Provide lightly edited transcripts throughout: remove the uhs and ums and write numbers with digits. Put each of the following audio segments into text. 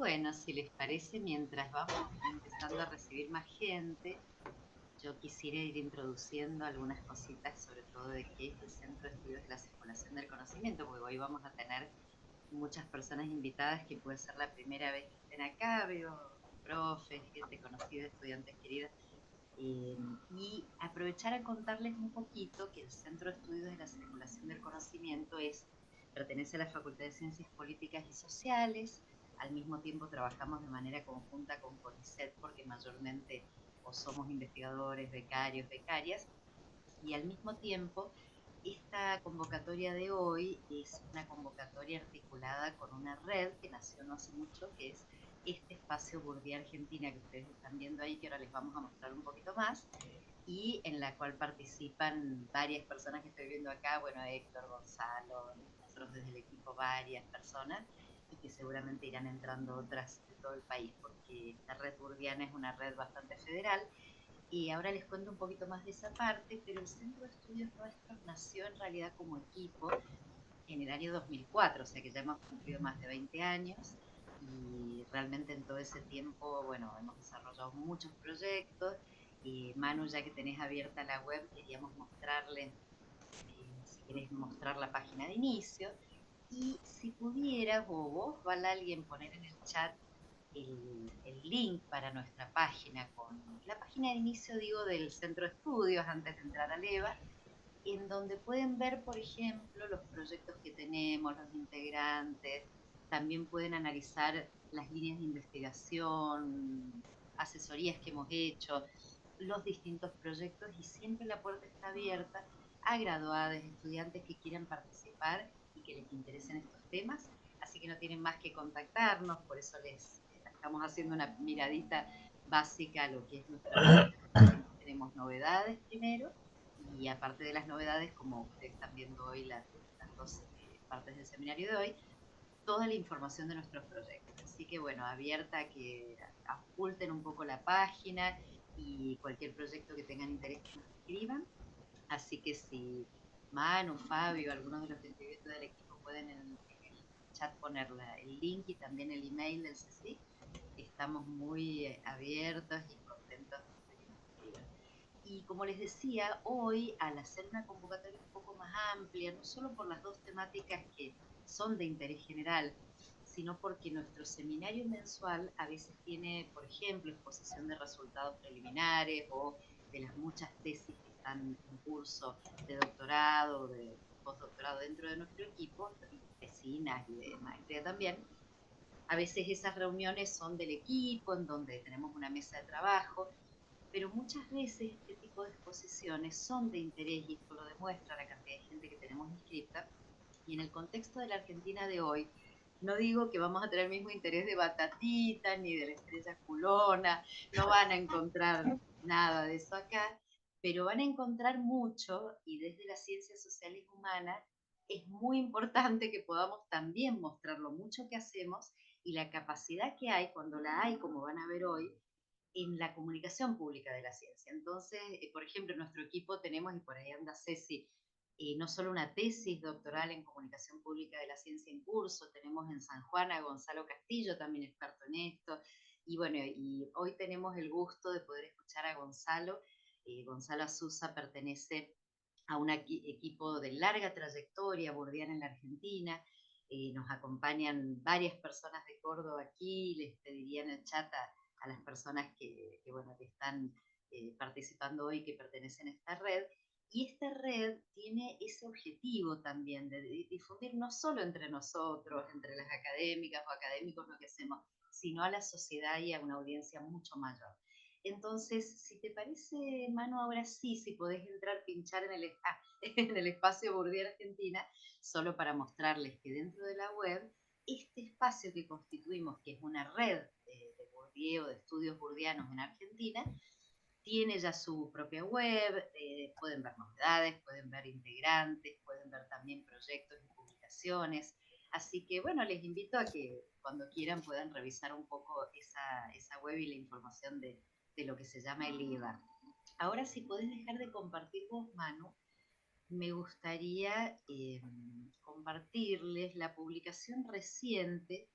Bueno, si les parece, mientras vamos empezando a recibir más gente, yo quisiera ir introduciendo algunas cositas, sobre todo de qué es el Centro de Estudios de la Circulación del Conocimiento, porque hoy vamos a tener muchas personas invitadas que puede ser la primera vez que estén acá, veo profes, gente conocida, estudiantes queridas, eh, y aprovechar a contarles un poquito que el Centro de Estudios de la Circulación del Conocimiento pertenece a la Facultad de Ciencias Políticas y Sociales. Al mismo tiempo trabajamos de manera conjunta con CONICET porque mayormente o somos investigadores, becarios, becarias, y al mismo tiempo esta convocatoria de hoy es una convocatoria articulada con una red que nació no hace mucho, que es este espacio Burdía Argentina que ustedes están viendo ahí, que ahora les vamos a mostrar un poquito más, y en la cual participan varias personas que estoy viendo acá, bueno, Héctor, Gonzalo, nosotros desde el equipo varias personas, y que seguramente irán entrando otras de todo el país, porque esta red burdiana es una red bastante federal. Y ahora les cuento un poquito más de esa parte, pero el Centro de Estudios Nuestros nació en realidad como equipo en el año 2004, o sea que ya hemos cumplido más de 20 años, y realmente en todo ese tiempo, bueno, hemos desarrollado muchos proyectos. Y Manu, ya que tenés abierta la web, queríamos mostrarle, si querés mostrar la página de inicio, y si pudieras o vos, Val, alguien poner en el chat el link para nuestra página, con la página de inicio, digo, del Centro de Estudios, antes de entrar al EVA, en donde pueden ver, por ejemplo, los proyectos que tenemos, los integrantes, también pueden analizar las líneas de investigación, asesorías que hemos hecho, los distintos proyectos, y siempre la puerta está abierta a graduados, estudiantes que quieran participar y que les interesen estos temas. Así que no tienen más que contactarnos, por eso les estamos haciendo una miradita básica a lo que es nuestra página. Siempre tenemos novedades primero, y aparte de las novedades, como ustedes están viendo hoy, las dos partes del seminario de hoy, toda la información de nuestros proyectos. Así que bueno, abierta a que oculten un poco la página, y cualquier proyecto que tengan interés que nos escriban. Así que si Manu, Fabio, algunos de los que estoy viendo del equipo pueden en el chat poner el link y también el email del CSIC, estamos muy abiertos y contentos de que nos escriban. Y como les decía, hoy al hacer una convocatoria un poco más amplia, no solo por las dos temáticas que son de interés general, sino porque nuestro seminario mensual a veces tiene, por ejemplo, exposición de resultados preliminares o de las muchas tesis que están en curso de doctorado, de postdoctorado dentro de nuestro equipo, y tesinas y de maestría también. A veces esas reuniones son del equipo, en donde tenemos una mesa de trabajo, pero muchas veces este tipo de exposiciones son de interés, y esto lo demuestra la cantidad de gente que tenemos inscrita. Y en el contexto de la Argentina de hoy, no digo que vamos a tener el mismo interés de Batatita ni de la estrella culona, no van a encontrar nada de eso acá, pero van a encontrar mucho, y desde las ciencias sociales humanas es muy importante que podamos también mostrar lo mucho que hacemos y la capacidad que hay, cuando la hay, como van a ver hoy, en la comunicación pública de la ciencia. Entonces, por ejemplo, en nuestro equipo tenemos, y por ahí anda Ceci, no solo una tesis doctoral en comunicación pública de la ciencia en curso, tenemos en San Juan a Gonzalo Castillo, también experto en esto, y bueno, y hoy tenemos el gusto de poder escuchar a Gonzalo. Gonzalo Azusa pertenece a un equipo de larga trayectoria burdiana en la Argentina. Nos acompañan varias personas de Córdoba aquí, les pediría en el chat a las personas bueno, que están participando hoy, que pertenecen a esta red. Y esta red tiene ese objetivo también de difundir no solo entre nosotros, entre las académicas o académicos, lo que hacemos, sino a la sociedad y a una audiencia mucho mayor. Entonces, si te parece, Manu, ahora sí, si podés entrar, pinchar en en el espacio Bourdieu Argentina, solo para mostrarles que dentro de la web, este espacio que constituimos, que es una red de Bourdieu, de estudios burdianos en Argentina, tiene ya su propia web, pueden ver novedades, pueden ver integrantes, pueden ver también proyectos y publicaciones. Así que bueno, les invito a que cuando quieran puedan revisar un poco esa web y la información de lo que se llama el IVA. Ahora, si podés dejar de compartir vos, Manu, me gustaría compartirles la publicación reciente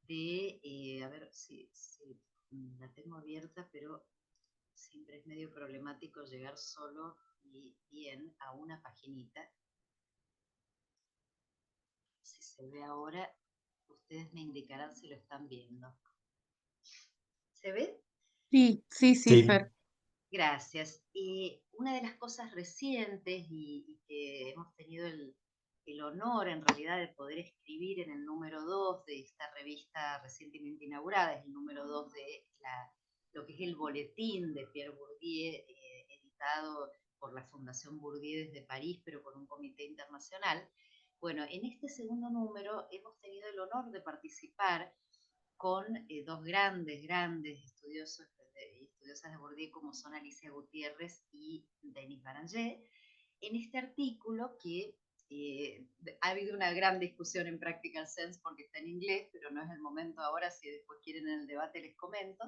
a ver si la tengo abierta, pero siempre es medio problemático llegar solo y bien a una paginita. Si se ve ahora, ustedes me indicarán si lo están viendo. ¿Se ve? Sí, sí, sí, Sí. Fer. Gracias. Una de las cosas recientes y que hemos tenido el honor en realidad de poder escribir en el número 2 de esta revista recientemente inaugurada, es el número 2 de lo que es el boletín de Pierre Bourdieu, editado por la Fundación Bourdieu desde París, pero con un comité internacional. Bueno, en este segundo número hemos tenido el honor de participar con dos grandes estudiosos y estudiosas de Bourdieu como son Alicia Gutiérrez y Denis Baranger, en este artículo que ha habido una gran discusión en Practical Sense porque está en inglés, pero no es el momento ahora, si después quieren en el debate les comento,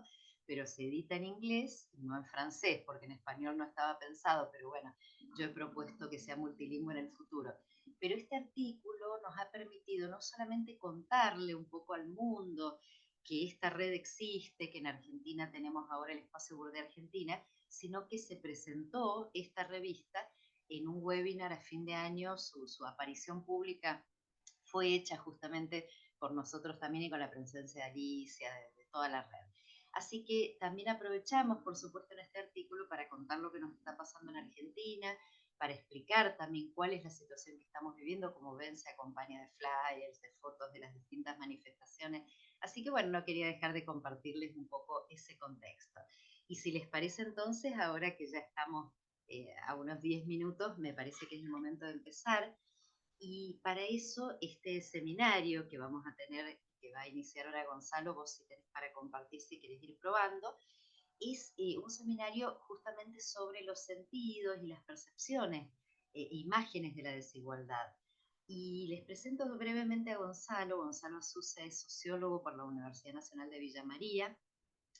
pero se edita en inglés, no en francés, porque en español no estaba pensado, pero bueno, yo he propuesto que sea multilingüe en el futuro. Pero este artículo nos ha permitido no solamente contarle un poco al mundo que esta red existe, que en Argentina tenemos ahora el Espacio Bourdieu Argentina, sino que se presentó esta revista en un webinar a fin de año, su aparición pública fue hecha justamente por nosotros también y con la presencia de Alicia, de toda la red. Así que también aprovechamos, por supuesto, en este artículo para contar lo que nos está pasando en Argentina, para explicar también cuál es la situación que estamos viviendo. Como ven, se acompaña de flyers, de fotos de las distintas manifestaciones. Así que bueno, no quería dejar de compartirles un poco ese contexto. Y si les parece entonces, ahora que ya estamos a unos 10 minutos, me parece que es el momento de empezar. Y para eso, este seminario que vamos a tener, que va a iniciar ahora Gonzalo, vos si tenés para compartir, si querés ir probando, es un seminario justamente sobre los sentidos y las percepciones, imágenes de la desigualdad. Y les presento brevemente a Gonzalo. Gonzalo Sousa es sociólogo por la Universidad Nacional de Villa María,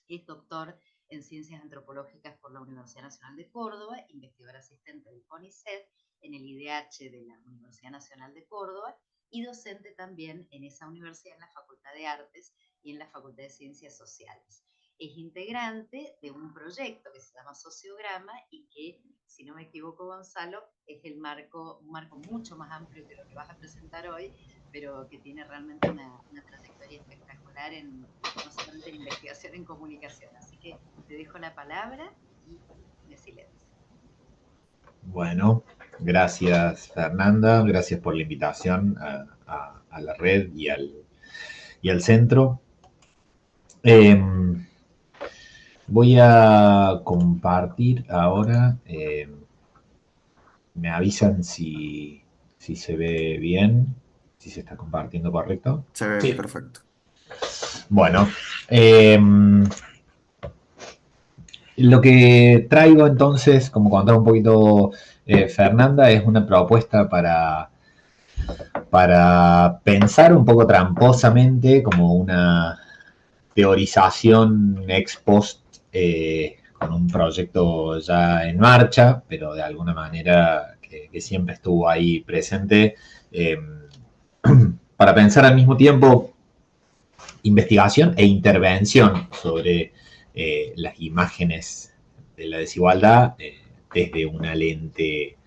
es doctor en Ciencias Antropológicas por la Universidad Nacional de Córdoba, investigador asistente del CONICET en el IDH de la Universidad Nacional de Córdoba y docente también en esa universidad en la Facultad de Artes y en la Facultad de Ciencias Sociales. Es integrante de un proyecto que se llama Sociograma y que, si no me equivoco, Gonzalo, es un marco mucho más amplio que lo que vas a presentar hoy, pero que tiene realmente una trayectoria espectacular no solamente en investigación, en comunicación. Así que te dejo la palabra y de silencio. Bueno, gracias Fernanda, gracias por la invitación a la red y al centro. Voy a compartir ahora, me avisan si se ve bien, si se está compartiendo correcto. Se ve perfecto. Bueno, lo que traigo entonces, como contaba un poquito Fernanda, es una propuesta para pensar un poco tramposamente como una teorización ex post con un proyecto ya en marcha, pero de alguna manera que siempre estuvo ahí presente, para pensar al mismo tiempo investigación e intervención sobre las imágenes de la desigualdad desde una lente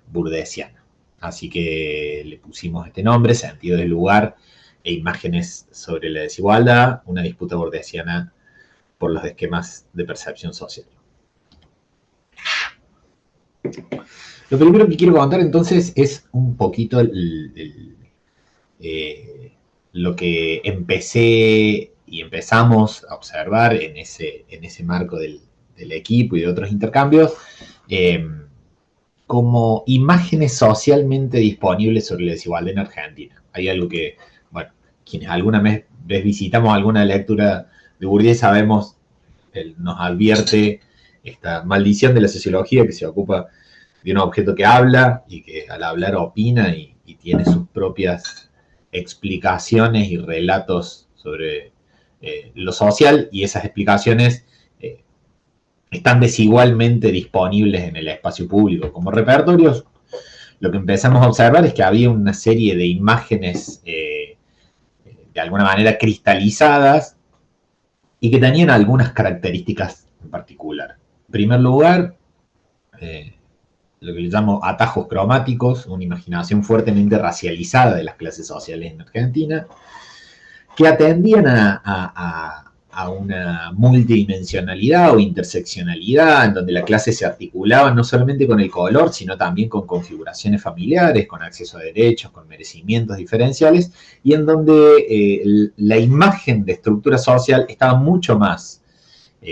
burdesiana. Así que le pusimos este nombre, Sentido del lugar e imágenes sobre la desigualdad, una disputa burdesiana por los esquemas de percepción social. Lo primero que quiero contar entonces es un poquito lo que empezamos a observar en ese marco del equipo y de otros intercambios, como imágenes socialmente disponibles sobre la desigualdad en Argentina. Hay algo que, bueno, quienes alguna vez visitamos alguna lectura de Bourdieu sabemos, él nos advierte esta maldición de la sociología que se ocupa de un objeto que habla y que al hablar opina y tiene sus propias explicaciones y relatos sobre lo social, y esas explicaciones están desigualmente disponibles en el espacio público como repertorios. Lo que empezamos a observar es que había una serie de imágenes de alguna manera cristalizadas y que tenían algunas características en particular. En primer lugar, lo que le llamo atajos cromáticos, una imaginación fuertemente racializada de las clases sociales en Argentina, que atendían a una multidimensionalidad o interseccionalidad en donde la clase se articulaba no solamente con el color, sino también con configuraciones familiares, con acceso a derechos, con merecimientos diferenciales, y en donde la imagen de estructura social estaba mucho más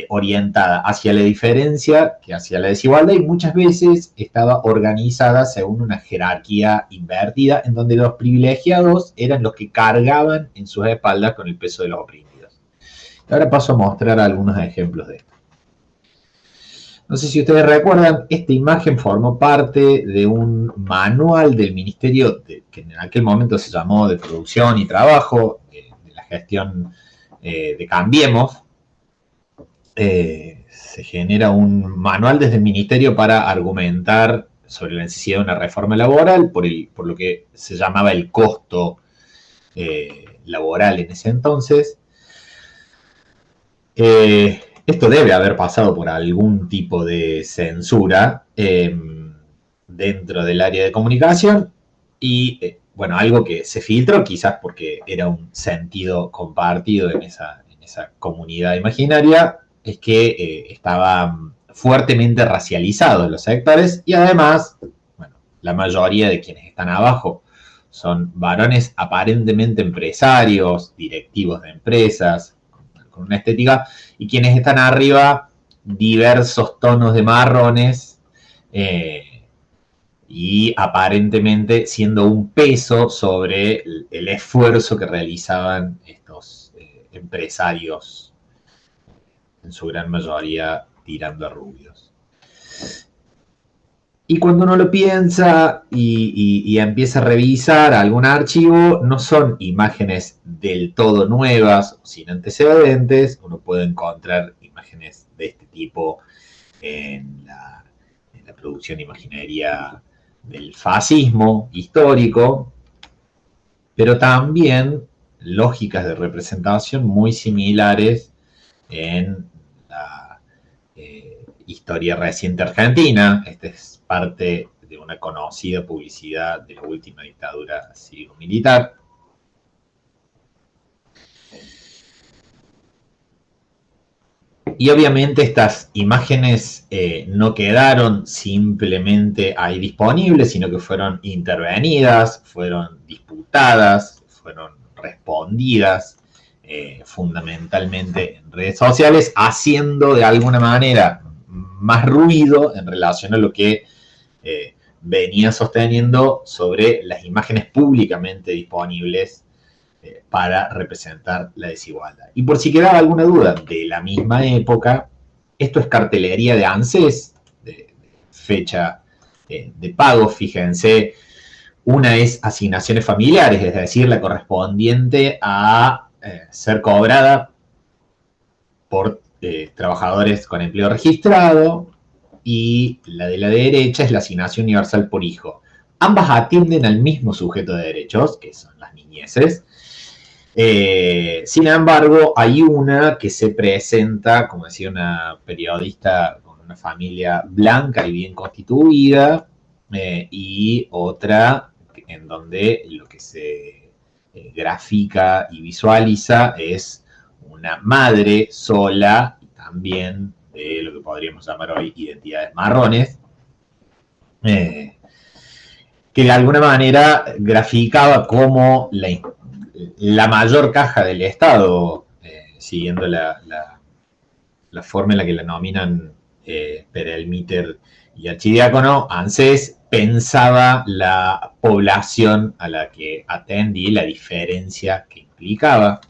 orientada hacia la diferencia que hacia la desigualdad, y muchas veces estaba organizada según una jerarquía invertida, en donde los privilegiados eran los que cargaban en sus espaldas con el peso de los oprimidos. Ahora paso a mostrar algunos ejemplos de esto. No sé si ustedes recuerdan, esta imagen formó parte de un manual del Ministerio, que en aquel momento se llamó de Producción y Trabajo, de la gestión de Cambiemos. Se genera un manual desde el Ministerio para argumentar sobre la necesidad de una reforma laboral por lo que se llamaba el costo laboral en ese entonces. Esto debe haber pasado por algún tipo de censura dentro del área de comunicación y, bueno, algo que se filtró quizás porque era un sentido compartido en esa comunidad imaginaria, es que estaban fuertemente racializados los sectores y además, bueno, la mayoría de quienes están abajo son varones aparentemente empresarios, directivos de empresas, con una estética, y quienes están arriba, diversos tonos de marrones, y aparentemente siendo un peso sobre el esfuerzo que realizaban estos empresarios, en su gran mayoría tirando a rubios. Y cuando uno lo piensa y empieza a revisar algún archivo, no son imágenes del todo nuevas, sin antecedentes. Uno puede encontrar imágenes de este tipo en la producción imaginaria del fascismo histórico, pero también lógicas de representación muy similares en la historia reciente argentina. Esta es parte de una conocida publicidad de la última dictadura cívico-militar. Y obviamente estas imágenes no quedaron simplemente ahí disponibles, sino que fueron intervenidas, fueron disputadas, fueron respondidas fundamentalmente en redes sociales, haciendo de alguna manera más ruido en relación a lo que venía sosteniendo sobre las imágenes públicamente disponibles para representar la desigualdad. Y por si quedaba alguna duda, de la misma época, esto es cartelería de ANSES, de fecha de pago, fíjense, una es asignaciones familiares, es decir, la correspondiente a ser cobrada por trabajadores con empleo registrado, y la de la derecha es la asignación universal por hijo. Ambas atienden al mismo sujeto de derechos, que son las niñeces. Sin embargo, hay una que se presenta, como decía una periodista, con una familia blanca y bien constituida, y otra en donde lo que se grafica y visualiza es una madre sola, y también de lo que podríamos llamar hoy identidades marrones, que de alguna manera graficaba cómo la mayor caja del Estado, siguiendo la forma en la que la nominan Perelmiter y Archidiácono, ANSES, pensaba la población a la que atendía y la diferencia que implicaba.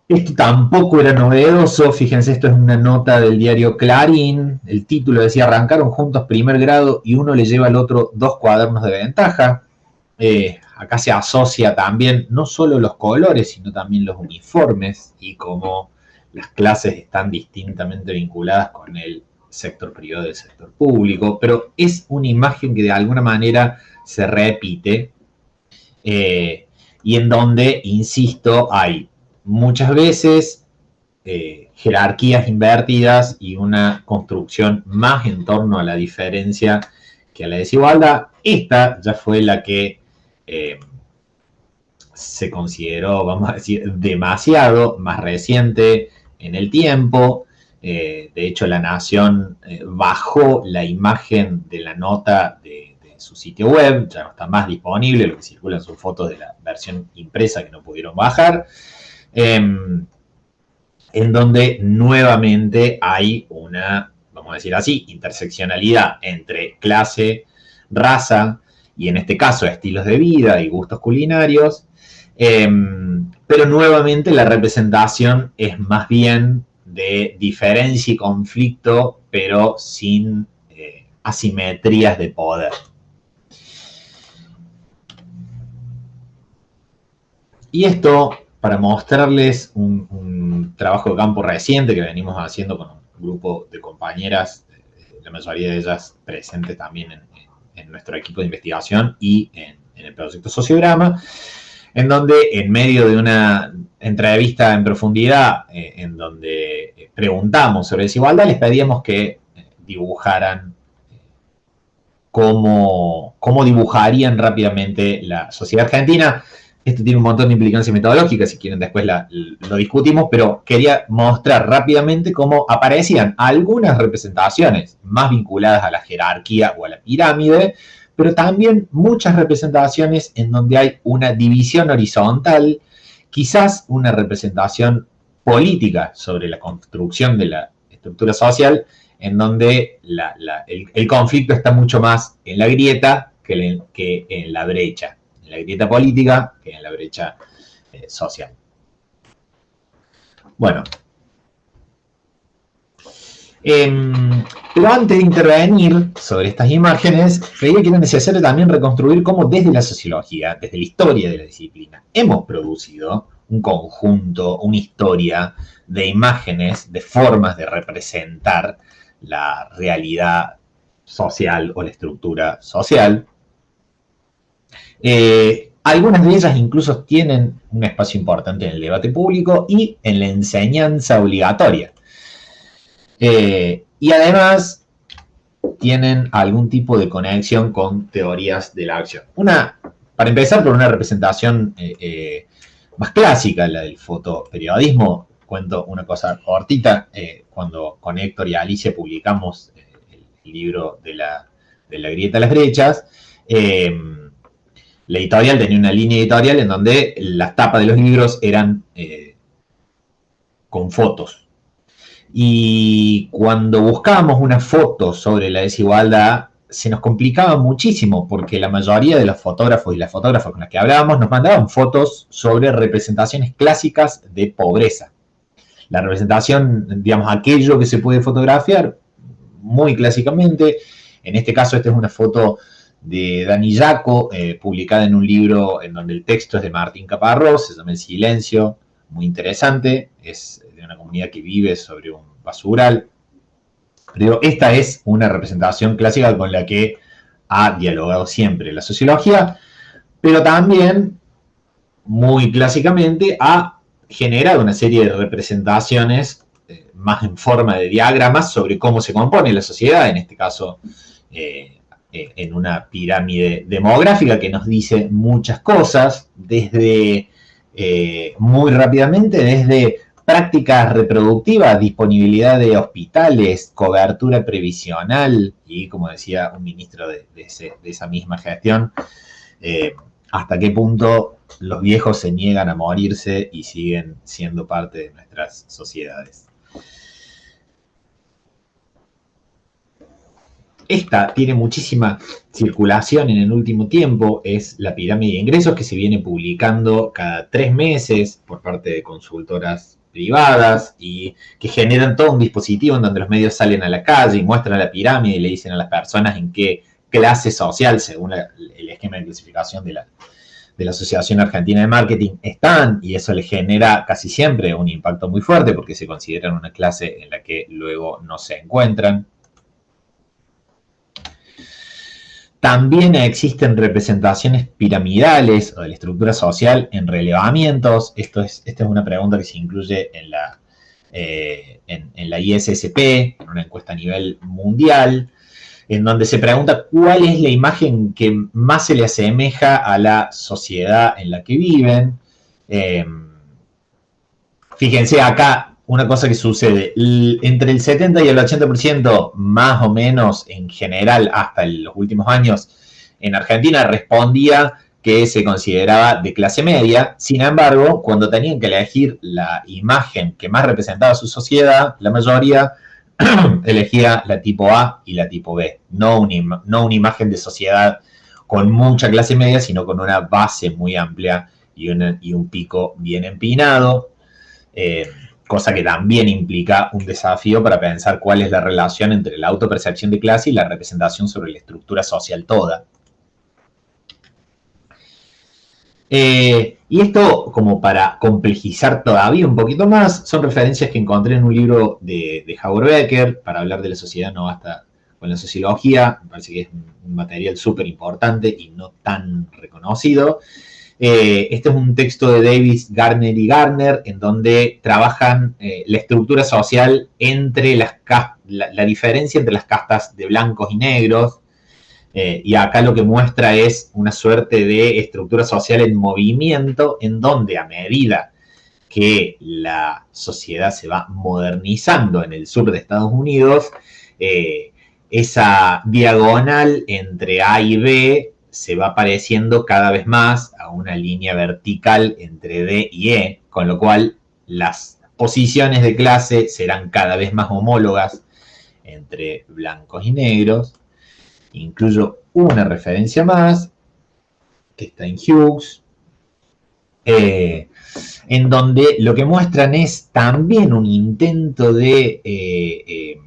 Esto tampoco era novedoso. Fíjense, esto es una nota del diario Clarín. El título decía: arrancaron juntos primer grado y uno le lleva al otro 2 cuadernos de ventaja. Acá se asocia también no solo los colores, sino también los uniformes, y cómo las clases están distintamente vinculadas con el sector privado y el sector público. Pero es una imagen que de alguna manera se repite, y en donde, insisto, hay muchas veces jerarquías invertidas y una construcción más en torno a la diferencia que a la desigualdad. Esta ya fue la que se consideró, vamos a decir, demasiado más reciente en el tiempo. De hecho, La Nación bajó la imagen de la nota de su sitio web, ya no está más disponible, lo que circulan son fotos de la versión impresa que no pudieron bajar, en donde nuevamente hay una, vamos a decir así, interseccionalidad entre clase, raza y en este caso estilos de vida y gustos culinarios, pero nuevamente la representación es más bien de diferencia y conflicto, pero sin asimetrías de poder. Y esto, para mostrarles un trabajo de campo reciente que venimos haciendo con un grupo de compañeras, la mayoría de ellas presentes también en nuestro equipo de investigación y en el proyecto Sociograma, en donde en medio de una entrevista en profundidad, en donde preguntamos sobre desigualdad, les pedíamos que dibujaran cómo dibujarían rápidamente la sociedad argentina. Esto tiene un montón de implicancias metodológicas, si quieren después lo discutimos, pero quería mostrar rápidamente cómo aparecían algunas representaciones más vinculadas a la jerarquía o a la pirámide, pero también muchas representaciones en donde hay una división horizontal, quizás una representación política sobre la construcción de la estructura social, en donde el conflicto está mucho más en la grieta que en la brecha. En la grieta política que en la brecha social. Bueno. Pero antes de intervenir sobre estas imágenes, creía que era necesario también reconstruir cómo desde la sociología, desde la historia de la disciplina, hemos producido un conjunto, una historia de imágenes, de formas de representar la realidad social o la estructura social. Algunas de ellas incluso tienen un espacio importante en el debate público y en la enseñanza obligatoria. Y además tienen algún tipo de conexión con teorías de la acción. Para empezar, por una representación más clásica, la del fotoperiodismo. Cuento una cosa cortita. Cuando con Héctor y Alicia publicamos el libro de la grieta a las brechas, la editorial tenía una línea editorial en donde las tapas de los libros eran con fotos. Y cuando buscábamos una foto sobre la desigualdad, se nos complicaba muchísimo, porque la mayoría de los fotógrafos y las fotógrafas con las que hablábamos nos mandaban fotos sobre representaciones clásicas de pobreza. La representación, digamos, aquello que se puede fotografiar muy clásicamente. En este caso, esta es una foto de Dani Jaco, publicada en un libro en donde el texto es de Martín Caparrós, se llama El Silencio, muy interesante, es de una comunidad que vive sobre un basural. Pero esta es una representación clásica con la que ha dialogado siempre la sociología, pero también, muy clásicamente, ha generado una serie de representaciones más en forma de diagramas sobre cómo se compone la sociedad, en este caso en una pirámide demográfica que nos dice muchas cosas, desde muy rápidamente, desde prácticas reproductivas, disponibilidad de hospitales, cobertura previsional y, como decía un ministro de esa misma gestión, hasta qué punto los viejos se niegan a morirse y siguen siendo parte de nuestras sociedades. Esta tiene muchísima circulación en el último tiempo, es la pirámide de ingresos que se viene publicando cada 3 meses por parte de consultoras privadas y que generan todo un dispositivo en donde los medios salen a la calle y muestran la pirámide y le dicen a las personas en qué clase social, según el esquema de clasificación de la Asociación Argentina de Marketing, están, y eso les genera casi siempre un impacto muy fuerte porque se consideran una clase en la que luego no se encuentran. También existen representaciones piramidales o de la estructura social en relevamientos. Esta es una pregunta que se incluye en la ISSP, en una encuesta a nivel mundial, en donde se pregunta cuál es la imagen que más se le asemeja a la sociedad en la que viven. Fíjense acá una cosa que sucede, entre el 70 y el 80%, más o menos en general hasta los últimos años, en Argentina respondía que se consideraba de clase media. Sin embargo, cuando tenían que elegir la imagen que más representaba a su sociedad, la mayoría elegía la tipo A y la tipo B, no una imagen de sociedad con mucha clase media, sino con una base muy amplia y un pico bien empinado. Cosa que también implica un desafío para pensar cuál es la relación entre la autopercepción de clase y la representación sobre la estructura social toda. Y esto, como para complejizar todavía un poquito más, son referencias que encontré en un libro de Howard Becker para hablar de la sociedad, no basta con la sociología. Me parece que es un material súper importante y no tan reconocido. Este es un texto de Davis, Garner y Garner, en donde trabajan la estructura social entre la diferencia entre las castas de blancos y negros. Y acá lo que muestra es una suerte de estructura social en movimiento, en donde a medida que la sociedad se va modernizando en el sur de Estados Unidos, esa diagonal entre A y B se va pareciendo cada vez más a una línea vertical entre D y E, con lo cual las posiciones de clase serán cada vez más homólogas entre blancos y negros. Incluyo una referencia más, que está en Hughes, en donde lo que muestran es también un intento de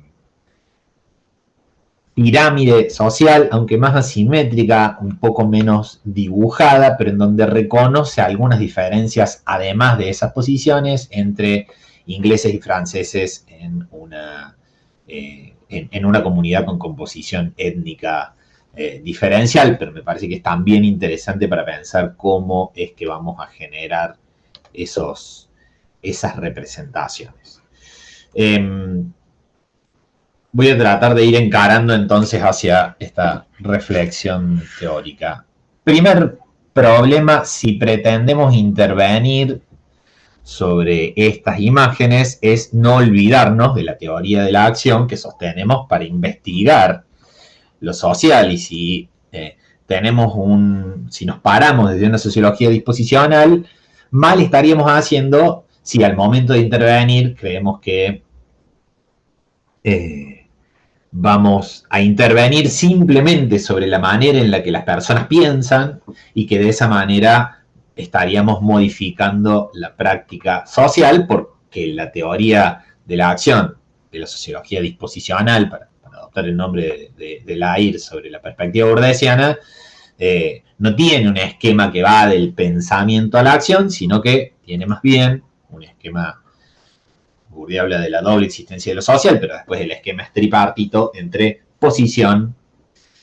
pirámide social, aunque más asimétrica, un poco menos dibujada, pero en donde reconoce algunas diferencias, además de esas posiciones, entre ingleses y franceses en una comunidad con composición étnica diferencial, pero me parece que es también interesante para pensar cómo es que vamos a generar esas representaciones. Voy a tratar de ir encarando entonces hacia esta reflexión teórica. Primer problema, si pretendemos intervenir sobre estas imágenes, es no olvidarnos de la teoría de la acción que sostenemos para investigar lo social. Y si si nos paramos desde una sociología disposicional, mal estaríamos haciendo si al momento de intervenir creemos que vamos a intervenir simplemente sobre la manera en la que las personas piensan y que de esa manera estaríamos modificando la práctica social, porque la teoría de la acción de la sociología disposicional, para adoptar el nombre de Lair sobre la perspectiva burdesiana, no tiene un esquema que va del pensamiento a la acción, sino que tiene más bien un esquema. Bourdieu habla de la doble existencia de lo social, pero después el esquema es tripartito entre posición,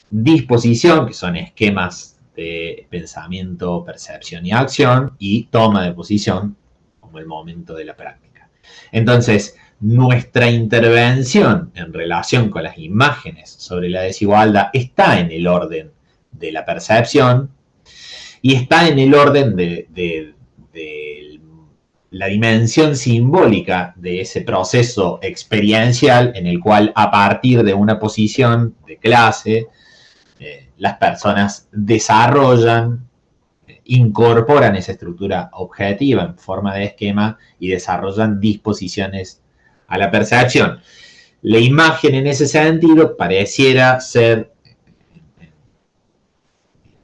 disposición, que son esquemas de pensamiento, percepción y acción, y toma de posición como el momento de la práctica. Entonces, nuestra intervención en relación con las imágenes sobre la desigualdad está en el orden de la percepción y está en el orden de la dimensión simbólica de ese proceso experiencial en el cual, a partir de una posición de clase, las personas desarrollan, incorporan esa estructura objetiva en forma de esquema y desarrollan disposiciones a la percepción. La imagen en ese sentido pareciera ser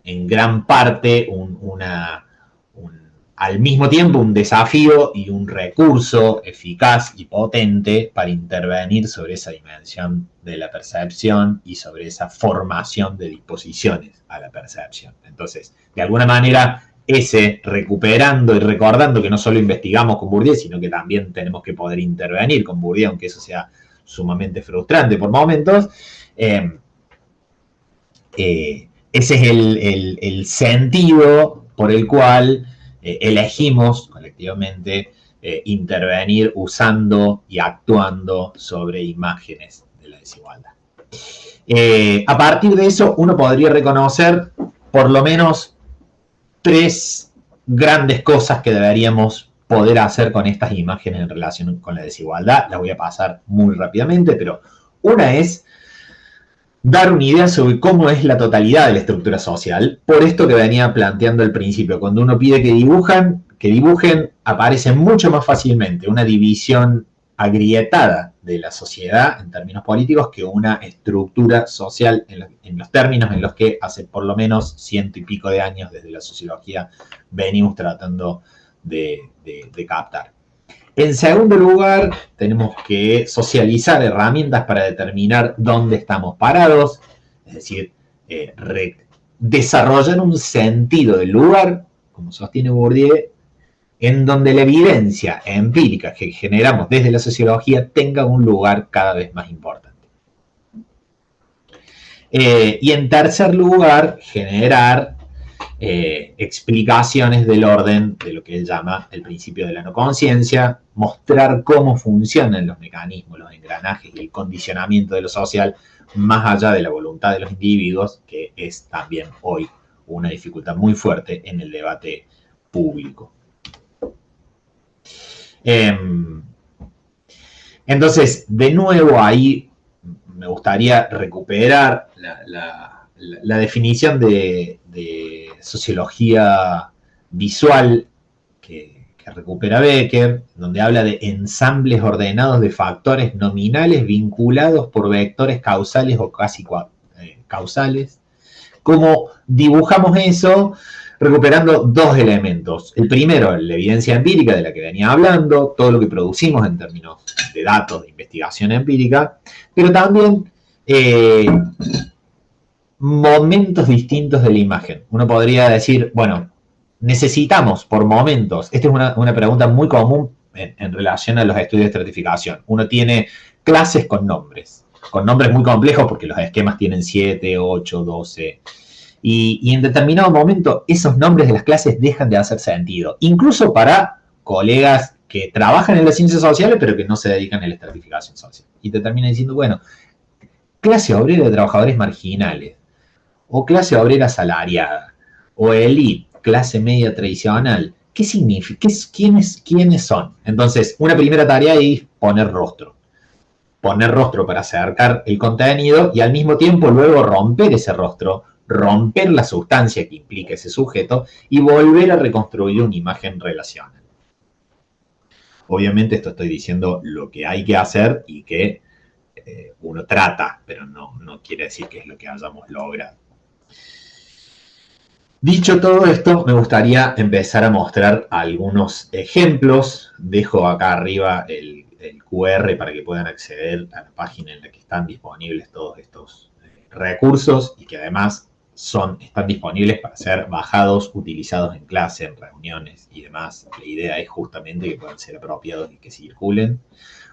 en gran parte al mismo tiempo un desafío y un recurso eficaz y potente para intervenir sobre esa dimensión de la percepción y sobre esa formación de disposiciones a la percepción. Entonces, de alguna manera, recuperando y recordando que no solo investigamos con Bourdieu, sino que también tenemos que poder intervenir con Bourdieu, aunque eso sea sumamente frustrante por momentos, ese es el sentido por el cual elegimos colectivamente intervenir usando y actuando sobre imágenes de la desigualdad. A partir de eso, uno podría reconocer por lo menos 3 grandes cosas que deberíamos poder hacer con estas imágenes en relación con la desigualdad. Las voy a pasar muy rápidamente, pero una es dar una idea sobre cómo es la totalidad de la estructura social, por esto que venía planteando al principio. Cuando uno pide que dibujen, aparece mucho más fácilmente una división agrietada de la sociedad en términos políticos que una estructura social en los términos en los que hace por lo menos 100 y pico de años desde la sociología venimos tratando de captar. En segundo lugar, tenemos que socializar herramientas para determinar dónde estamos parados, es decir, desarrollar un sentido del lugar, como sostiene Bourdieu, en donde la evidencia empírica que generamos desde la sociología tenga un lugar cada vez más importante. Y en tercer lugar, generar explicaciones del orden de lo que él llama el principio de la no conciencia, mostrar cómo funcionan los mecanismos, los engranajes y el condicionamiento de lo social más allá de la voluntad de los individuos, que es también hoy una dificultad muy fuerte en el debate público. Entonces, de nuevo ahí me gustaría recuperar la definición de sociología visual que recupera Becker, donde habla de ensambles ordenados de factores nominales vinculados por vectores causales o casi causales. ¿Cómo dibujamos eso? Recuperando 2 elementos. El primero, la evidencia empírica de la que venía hablando, todo lo que producimos en términos de datos, de investigación empírica, pero también momentos distintos de la imagen. Uno podría decir, bueno, necesitamos por momentos, esta es una pregunta muy común en relación a los estudios de estratificación. Uno tiene clases con nombres muy complejos porque los esquemas tienen 7, 8, 12... Y en determinado momento esos nombres de las clases dejan de hacer sentido, incluso para colegas que trabajan en las ciencias sociales pero que no se dedican a la estratificación social. Y te terminan diciendo, bueno, clase obrera de trabajadores marginales, o clase obrera asalariada, o elite, clase media tradicional. ¿Qué significa? ¿Quiénes son? Entonces, una primera tarea es poner rostro para acercar el contenido y al mismo tiempo luego romper ese rostro, romper la sustancia que implica ese sujeto y volver a reconstruir una imagen relacional. Obviamente esto estoy diciendo lo que hay que hacer y que uno trata, pero no quiere decir que es lo que hayamos logrado. Dicho todo esto, me gustaría empezar a mostrar algunos ejemplos. Dejo acá arriba el QR para que puedan acceder a la página en la que están disponibles todos estos recursos y que además están disponibles para ser bajados, utilizados en clase, en reuniones y demás. La idea es justamente que puedan ser apropiados y que circulen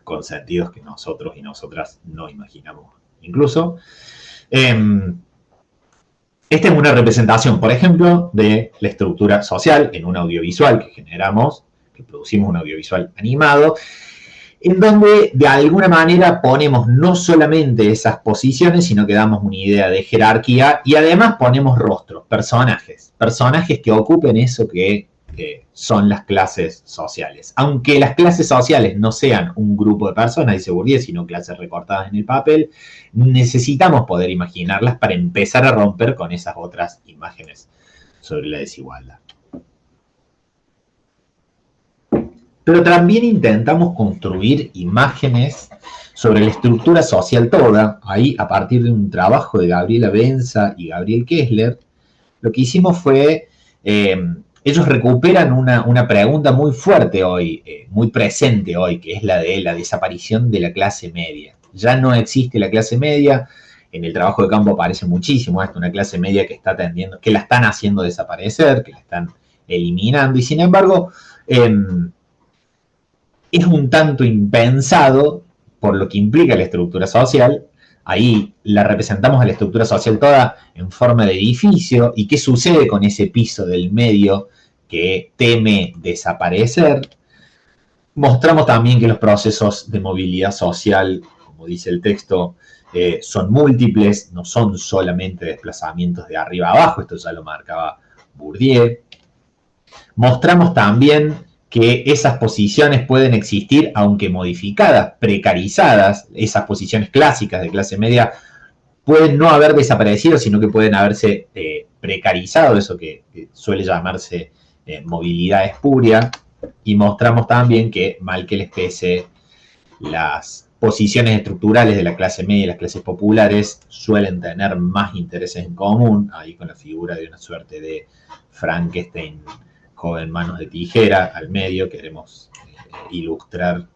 con sentidos que nosotros y nosotras no imaginamos incluso. Esta es una representación, por ejemplo, de la estructura social en un audiovisual que producimos un audiovisual animado, en donde de alguna manera ponemos no solamente esas posiciones, sino que damos una idea de jerarquía y además ponemos rostros, personajes que ocupen eso que son las clases sociales. Aunque las clases sociales no sean un grupo de personas, dice Bourdieu, sino clases recortadas en el papel, necesitamos poder imaginarlas para empezar a romper con esas otras imágenes sobre la desigualdad. Pero también intentamos construir imágenes sobre la estructura social toda. Ahí, a partir de un trabajo de Gabriela Benza y Gabriel Kessler, lo que hicimos fue, ellos recuperan una pregunta muy fuerte hoy, muy presente hoy, que es la de la desaparición de la clase media. Ya no existe la clase media, en el trabajo de campo aparece muchísimo esto, una clase media que está tendiendo, que la están haciendo desaparecer, que la están eliminando, y sin embargo, es un tanto impensado, por lo que implica la estructura social, Ahí la representamos a la estructura social toda en forma de edificio. ¿Y qué sucede con ese piso del medio que teme desaparecer? Mostramos también que los procesos de movilidad social, como dice el texto, son múltiples, no son solamente desplazamientos de arriba a abajo, esto ya lo marcaba Bourdieu. Mostramos también que esas posiciones pueden existir aunque modificadas, precarizadas, esas posiciones clásicas de clase media pueden no haber desaparecido, sino que pueden haberse precarizado, eso que suele llamarse movilidad espuria. Y mostramos también que, mal que les pese, las posiciones estructurales de la clase media y las clases populares suelen tener más intereses en común, ahí con la figura de una suerte de Frankenstein joven manos de tijera al medio. Queremos ilustrar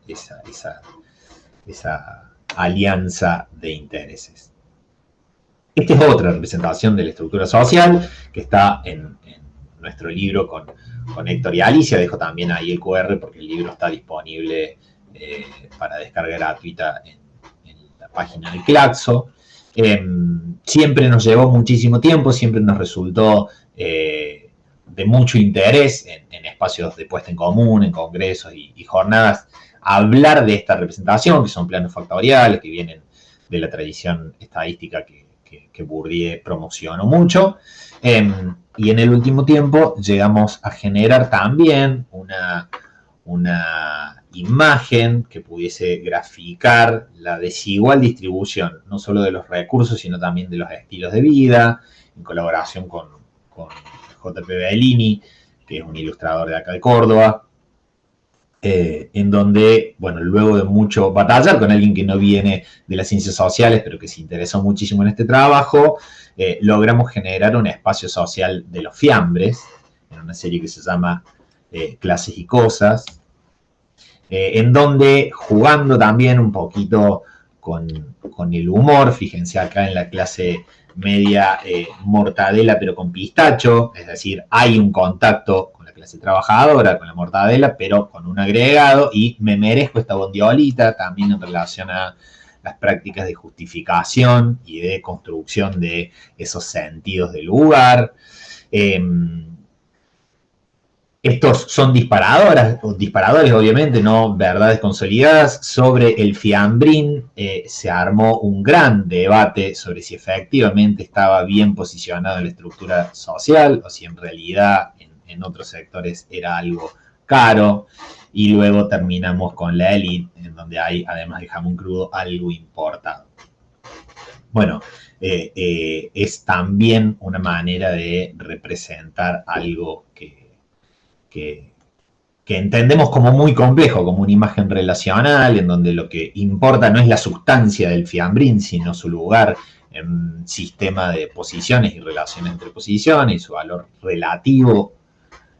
esa alianza de intereses. Esta es otra representación de la estructura social que está en nuestro libro con Héctor y Alicia. Dejo también ahí el QR porque el libro está disponible para descarga gratuita en la página de Claxo. Siempre nos llevó muchísimo tiempo, siempre nos resultó de mucho interés en espacios de puesta en común, en congresos y jornadas, hablar de esta representación, que son planos factoriales, que vienen de la tradición estadística que Bourdieu promocionó mucho. Y en el último tiempo llegamos a generar también una imagen que pudiese graficar la desigual distribución, no solo de los recursos, sino también de los estilos de vida, en colaboración con J.P. Bellini, que es un ilustrador de acá de Córdoba, en donde, bueno, luego de mucho batallar con alguien que no viene de las ciencias sociales, pero que se interesó muchísimo en este trabajo, logramos generar un espacio social de los fiambres, en una serie que se llama Clases y Cosas, en donde, jugando también un poquito con el humor, fíjense acá en la clase media, mortadela pero con pistacho, es decir, hay un contacto con la clase trabajadora, con la mortadela, pero con un agregado, y me merezco esta bondiolita, también en relación a las prácticas de justificación y de construcción de esos sentidos del lugar. Estos son disparadores, obviamente, no verdades consolidadas. Sobre el fiambrín se armó un gran debate sobre si efectivamente estaba bien posicionado en la estructura social o si en realidad en otros sectores era algo caro. Y luego terminamos con la élite, en donde hay, además de jamón crudo, algo importado. Bueno, es también una manera de representar algo que entendemos como muy complejo, como una imagen relacional, en donde lo que importa no es la sustancia del fiambrín, sino su lugar en un sistema de posiciones y relaciones entre posiciones y su valor relativo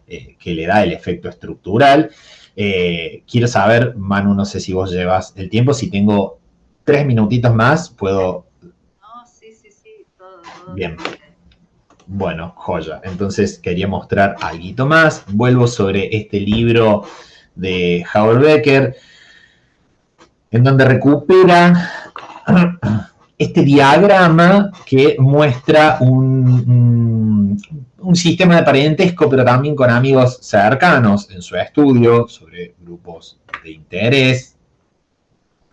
que le da el efecto estructural. Quiero saber, Manu, no sé si vos llevas el tiempo, si tengo 3 minutitos más, puedo... No, sí, todo bien. Bueno, joya. Entonces quería mostrar algo más. Vuelvo sobre este libro de Howard Becker, en donde recupera este diagrama que muestra un sistema de parentesco, pero también con amigos cercanos en su estudio sobre grupos de interés.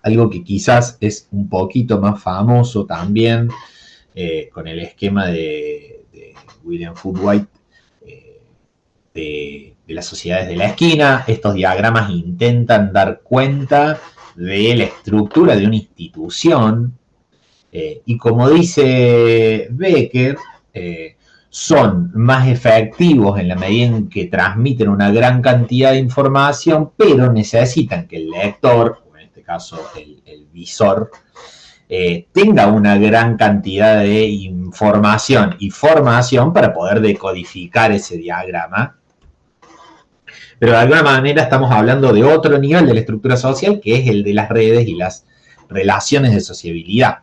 Algo que quizás es un poquito más famoso también, con el esquema de William Footwhite, de las sociedades de la esquina. Estos diagramas intentan dar cuenta de la estructura de una institución, y como dice Becker, son más efectivos en la medida en que transmiten una gran cantidad de información, pero necesitan que el lector, o en este caso el visor, tenga una gran cantidad de información y formación para poder decodificar ese diagrama. Pero de alguna manera estamos hablando de otro nivel de la estructura social, que es el de las redes y las relaciones de sociabilidad.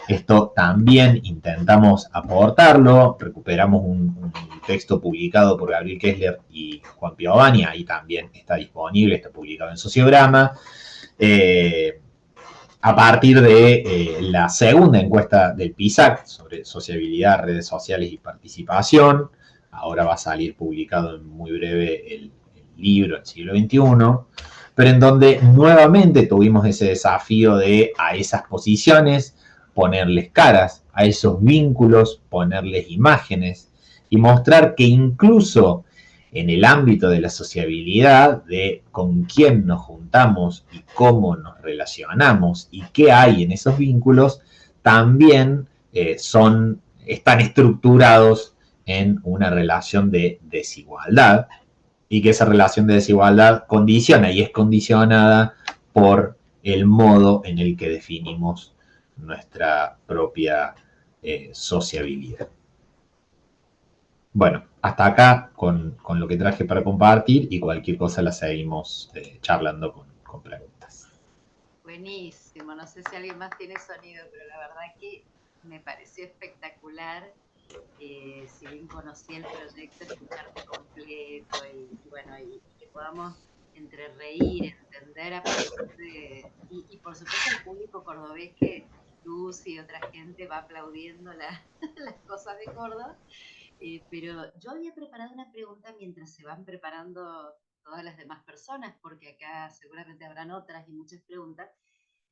Esto también intentamos aportarlo. Recuperamos un texto publicado por Gabriel Kessler y Juan Piovani, ahí también está disponible, está publicado en Sociograma. a partir de la segunda encuesta del PISAC sobre sociabilidad, redes sociales y participación. Ahora va a salir publicado en muy breve el libro El siglo XXI, pero en donde nuevamente tuvimos ese desafío de a esas posiciones ponerles caras, a esos vínculos ponerles imágenes y mostrar que incluso en el ámbito de la sociabilidad, de con quién nos juntamos y cómo nos relacionamos y qué hay en esos vínculos, también están estructurados en una relación de desigualdad, y que esa relación de desigualdad condiciona y es condicionada por el modo en el que definimos nuestra propia sociabilidad. Bueno, hasta acá con lo que traje para compartir, y cualquier cosa la seguimos charlando con preguntas. Buenísimo, no sé si alguien más tiene sonido, pero la verdad que me pareció espectacular. Si bien conocí el proyecto, escucharte completo y bueno, y que podamos entre reír, entender a partir de... Y por supuesto el público cordobés que Lucy y otra gente va aplaudiendo las cosas de Córdoba. Pero yo había preparado una pregunta mientras se van preparando todas las demás personas, porque acá seguramente habrán otras y muchas preguntas,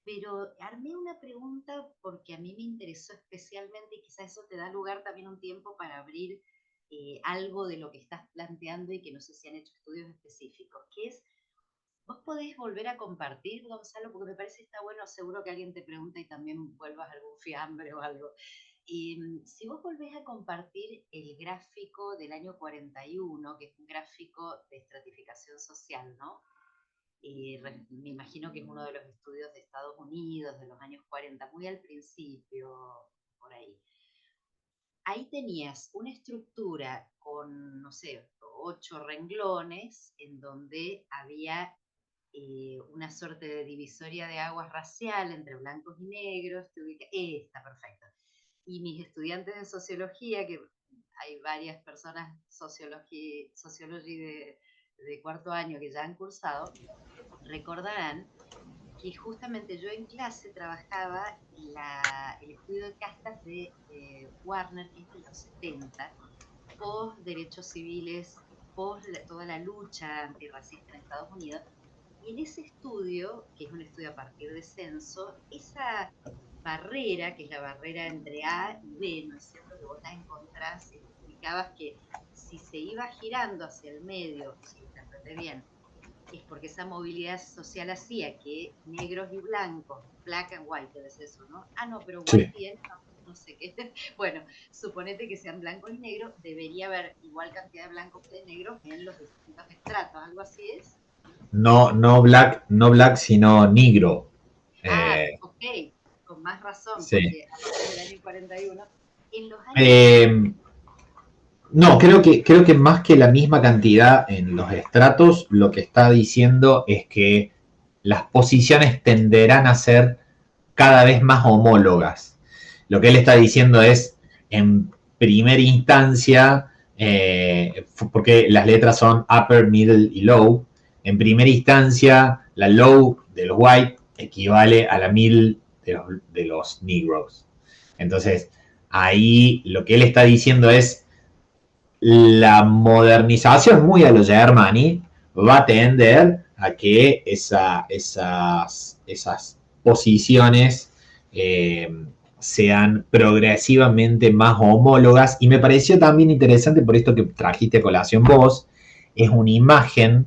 pero armé una pregunta porque a mí me interesó especialmente y quizá eso te da lugar también un tiempo para abrir algo de lo que estás planteando y que no sé si han hecho estudios específicos, que es, vos podés volver a compartir, Gonzalo, porque me parece que está bueno, seguro que alguien te pregunta y también vuelvas a algún fiambre o algo. Si vos volvés a compartir el gráfico del año 41, que es un gráfico de estratificación social, ¿no? Me imagino que es uno de los estudios de Estados Unidos de los años 40, muy al principio, por ahí. Ahí tenías una estructura con, no sé, 8 renglones en donde había una suerte de divisoria de aguas racial entre blancos y negros. Está perfecto. Y mis estudiantes de sociología, que hay varias personas sociología de cuarto año que ya han cursado, recordarán que justamente yo en clase trabajaba el estudio de castas de Warner, que es de los 70, post derechos civiles, post toda la lucha antirracista en Estados Unidos. Y en ese estudio, que es un estudio a partir de censo, esa barrera, que es la barrera entre A y B, ¿no es cierto? Que vos la encontrás, explicabas que si se iba girando hacia el medio, si interpreté bien, es porque esa movilidad social hacía que negros y blancos, black and white debe ser eso, ¿no? Ah, no, pero white Sí. y no sé qué. Bueno, suponete que sean blancos y negros, debería haber igual cantidad de blancos que de negros en los distintos estratos, ¿algo así es? No, no black, sino negro. Ok, con más razón, Sí. porque a partir del año 41, en los años... Eh, no, creo que más que la misma cantidad en los estratos, lo que está diciendo es que las posiciones tenderán a ser cada vez más homólogas. Lo que él está diciendo es, en primera instancia, porque las letras son upper, middle y low, en primera instancia, la low de los white equivale a la middle de los negros. Entonces, ahí lo que él está diciendo es, la modernización muy a lo Germani va a tender a que esas posiciones sean progresivamente más homólogas. Y me pareció también interesante, por esto que trajiste a colación vos, es una imagen,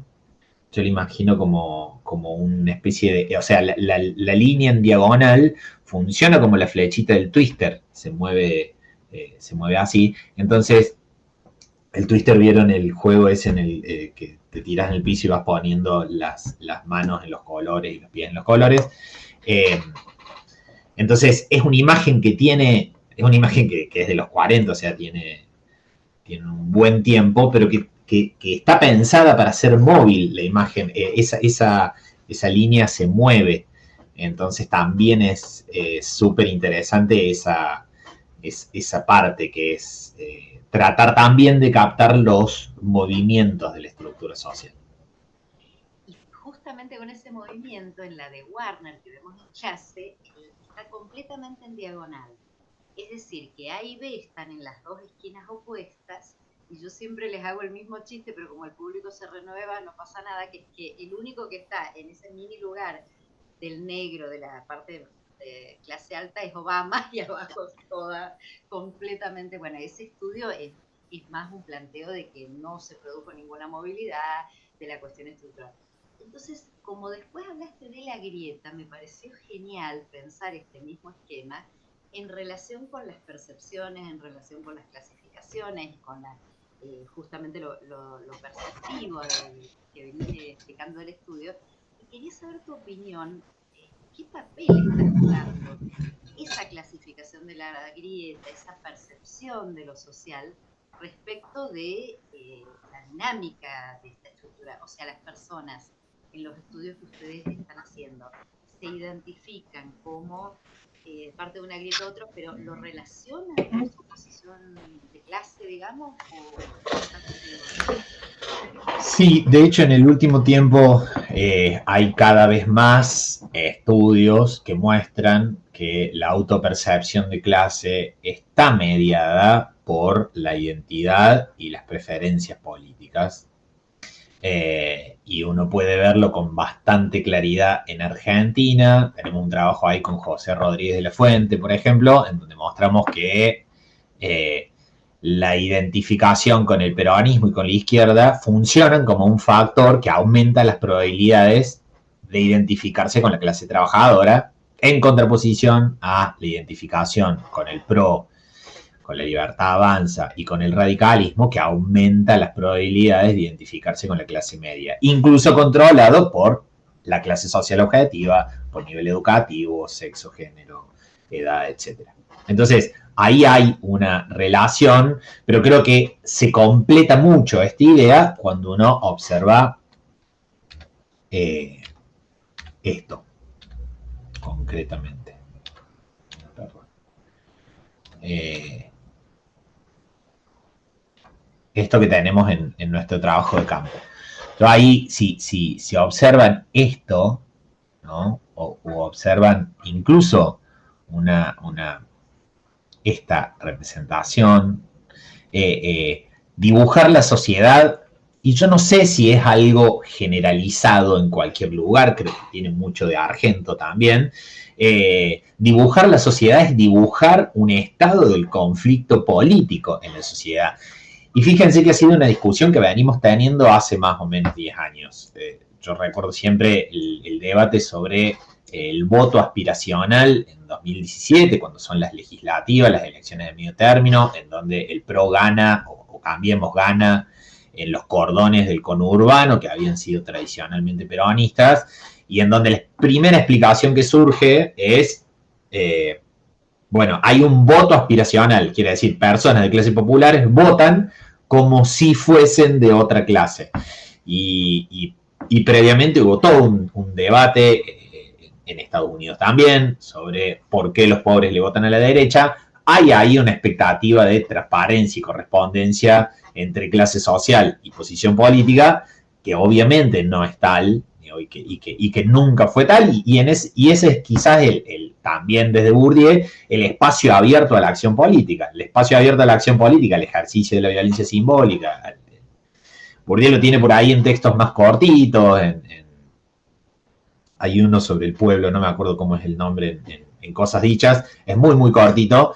yo la imagino como una especie de, o sea, la línea en diagonal funciona como la flechita del twister, se mueve así. Entonces, el Twister, vieron el juego ese en el que te tiras en el piso y vas poniendo las manos en los colores y los pies en los colores. Entonces es una imagen que es de los 40, o sea, tiene un buen tiempo, pero que está pensada para ser móvil la imagen. Esa línea se mueve. Entonces también es súper interesante esa parte que es tratar también de captar los movimientos de la estructura social. Y justamente con ese movimiento, en la de Warner que vemos en clase, está completamente en diagonal. Es decir, que A y B están en las dos esquinas opuestas, y yo siempre les hago el mismo chiste, pero como el público se renueva, no pasa nada, que es que el único que está en ese mini lugar del negro, de la parte de clase alta, es Obama, y abajo es toda completamente, bueno, ese estudio es más un planteo de que no se produjo ninguna movilidad, de la cuestión estructural. Entonces, como después hablaste de la grieta, me pareció genial pensar este mismo esquema en relación con las percepciones, en relación con las clasificaciones, con justamente lo perceptivo que venís explicando del estudio. Y quería saber tu opinión, ¿qué papel está jugando esa clasificación de la grieta, esa percepción de lo social respecto de la dinámica de esta estructura? O sea, las personas en los estudios que ustedes están haciendo se identifican como parte de una grieta u otra, pero lo relacionan con su posición de clase, digamos, o Sí, de hecho en el último tiempo hay cada vez más estudios que muestran que la autopercepción de clase está mediada por la identidad y las preferencias políticas. Y uno puede verlo con bastante claridad en Argentina. Tenemos un trabajo ahí con José Rodríguez de la Fuente, por ejemplo, en donde mostramos que la identificación con el peronismo y con la izquierda funcionan como un factor que aumenta las probabilidades de identificarse con la clase trabajadora, en contraposición a la identificación con el PRO, con la Libertad Avanza y con el radicalismo, que aumenta las probabilidades de identificarse con la clase media, incluso controlado por la clase social objetiva, por nivel educativo, sexo, género, edad, etc. Entonces, ahí hay una relación, pero creo que se completa mucho esta idea cuando uno observa esto, concretamente. Perdón. Esto que tenemos en nuestro trabajo de campo. Entonces, ahí, si observan esto, ¿no? o observan incluso esta representación, dibujar la sociedad, y yo no sé si es algo generalizado en cualquier lugar, creo que tiene mucho de Argento también. Dibujar la sociedad es dibujar un estado del conflicto político en la sociedad. Y fíjense que ha sido una discusión que venimos teniendo hace más o menos 10 años. Yo recuerdo siempre el debate sobre el voto aspiracional en 2017, cuando son las legislativas, las elecciones de medio término, en donde el PRO gana, o Cambiemos gana, en los cordones del conurbano, que habían sido tradicionalmente peronistas, y en donde la primera explicación que surge es, bueno, hay un voto aspiracional, quiere decir, personas de clases populares votan como si fuesen de otra clase. Y previamente hubo todo un debate en Estados Unidos también sobre por qué los pobres le votan a la derecha. Hay ahí una expectativa de transparencia y correspondencia entre clase social y posición política, que obviamente no es tal y que nunca fue tal, y ese es quizás también desde Bourdieu el espacio abierto a la acción política. El espacio abierto a la acción política, el ejercicio de la violencia simbólica. Bourdieu lo tiene por ahí en textos más cortitos, hay uno sobre el pueblo, no me acuerdo cómo es el nombre, en Cosas Dichas, es muy, muy cortito,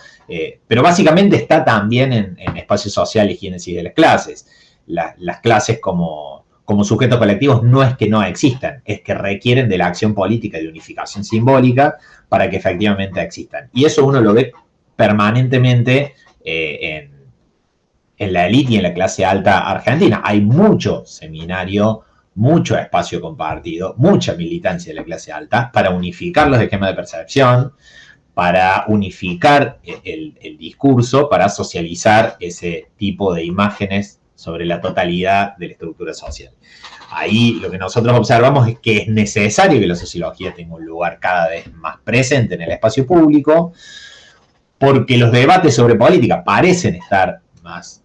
pero básicamente está también en Espacio Social y Génesis de las Clases. Las clases como sujetos colectivos no es que no existan, es que requieren de la acción política de unificación simbólica para que efectivamente existan. Y eso uno lo ve permanentemente en la élite y en la clase alta argentina. Hay mucho seminario, mucho espacio compartido, mucha militancia de la clase alta para unificar los esquemas de percepción, para unificar el discurso, para socializar ese tipo de imágenes sobre la totalidad de la estructura social. Ahí lo que nosotros observamos es que es necesario que la sociología tenga un lugar cada vez más presente en el espacio público, porque los debates sobre política parecen estar más